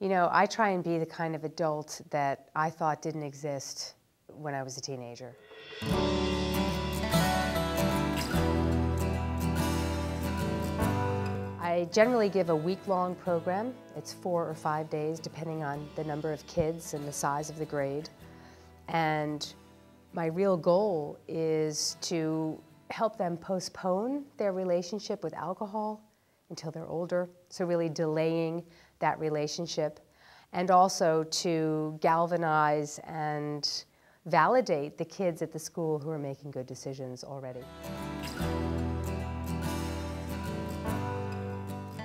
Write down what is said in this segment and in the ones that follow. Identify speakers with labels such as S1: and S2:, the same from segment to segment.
S1: You know, I try and be the kind of adult that I thought didn't exist when I was a teenager. I generally give a week-long program. It's 4 or 5 days, depending on the number of kids and the size of the grade. And my real goal is to help them postpone their relationship with alcohol until they're older, so really delaying that relationship, and also to galvanize and validate the kids at the school who are making good decisions already.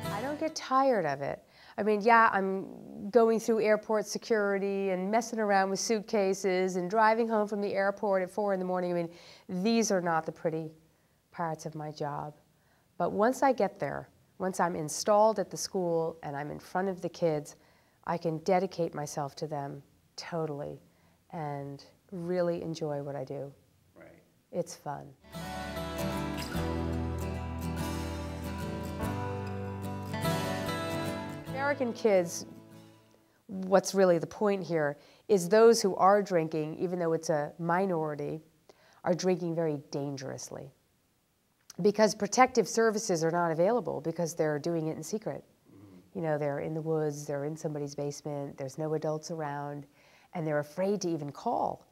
S1: I don't get tired of it. I mean, yeah, I'm going through airport security and messing around with suitcases and driving home from the airport at 4 in the morning. I mean, these are not the pretty parts of my job. But once I get there, once I'm installed at the school and I'm in front of the kids, I can dedicate myself to them totally and really enjoy what I do.
S2: Right.
S1: It's fun. American kids, what's really the point here, is those who are drinking, even though it's a minority, are drinking very dangerously. Because protective services are not available because they're doing it in secret. You know, they're in the woods, they're in somebody's basement, there's no adults around, and they're afraid to even call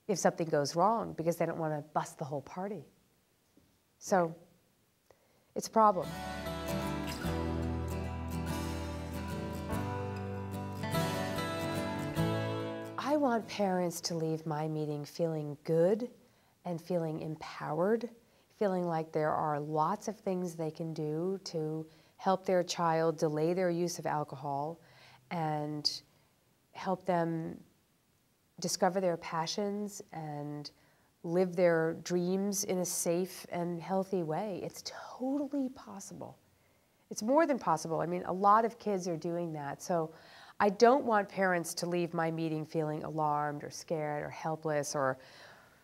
S1: if something goes wrong because they don't want to bust the whole party. So, it's a problem. I want parents to leave my meeting feeling good and feeling empowered, feeling like there are lots of things they can do to help their child delay their use of alcohol and help them discover their passions and live their dreams in a safe and healthy way. It's totally possible. It's more than possible. I mean, a lot of kids are doing that. So I don't want parents to leave my meeting feeling alarmed or scared or helpless or,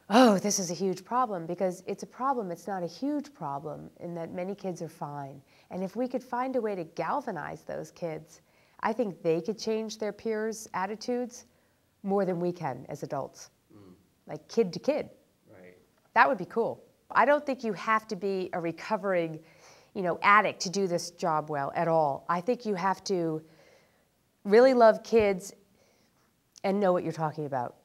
S1: oh, this is a huge problem, because it's a problem. It's not a huge problem in that many kids are fine. And if we could find a way to galvanize those kids, I think they could change their peers' attitudes more than we can as adults, like kid to kid.
S2: Right.
S1: That would be cool. I don't think you have to be a recovering, addict to do this job well at all. I think you have to really love kids and know what you're talking about.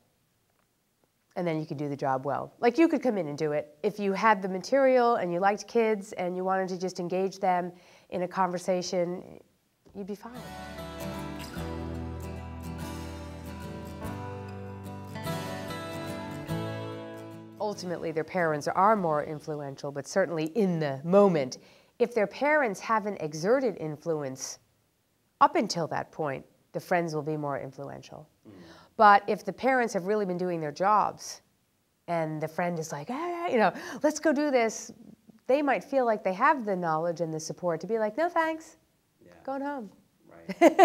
S1: And then you can do the job well. Like, you could come in and do it. If you had the material and you liked kids and you wanted to just engage them in a conversation, you'd be fine. Ultimately, their parents are more influential, but certainly in the moment. If their parents haven't exerted influence up until that point, the friends will be more influential. But if the parents have really been doing their jobs and the friend is like, hey, let's go do this, they might feel like they have the knowledge and the support to be like, no thanks, going home.
S2: Right.
S1: I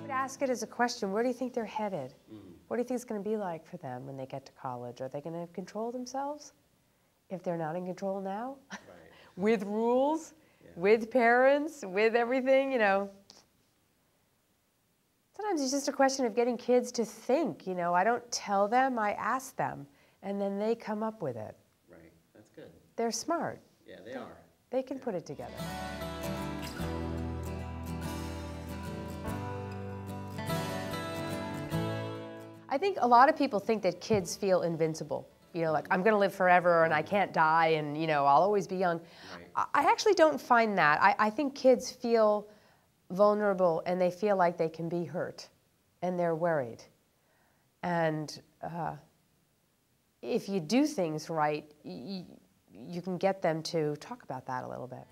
S1: would ask it as a question, where do you think they're headed? What do you think it's going to be like for them when they get to college? Are they going to control themselves if they're not in control now?
S2: Right.
S1: With rules? With parents, with everything, Sometimes it's just a question of getting kids to think, I don't tell them, I ask them, and then they come up with it.
S2: Right, that's good.
S1: They're smart.
S2: Yeah, they are.
S1: They can put it together. I think a lot of people think that kids feel invincible. Like, I'm going to live forever and I can't die and, I'll always be young. Right. I actually don't find that. I think kids feel vulnerable and they feel like they can be hurt and they're worried. And if you do things right, you can get them to talk about that a little bit.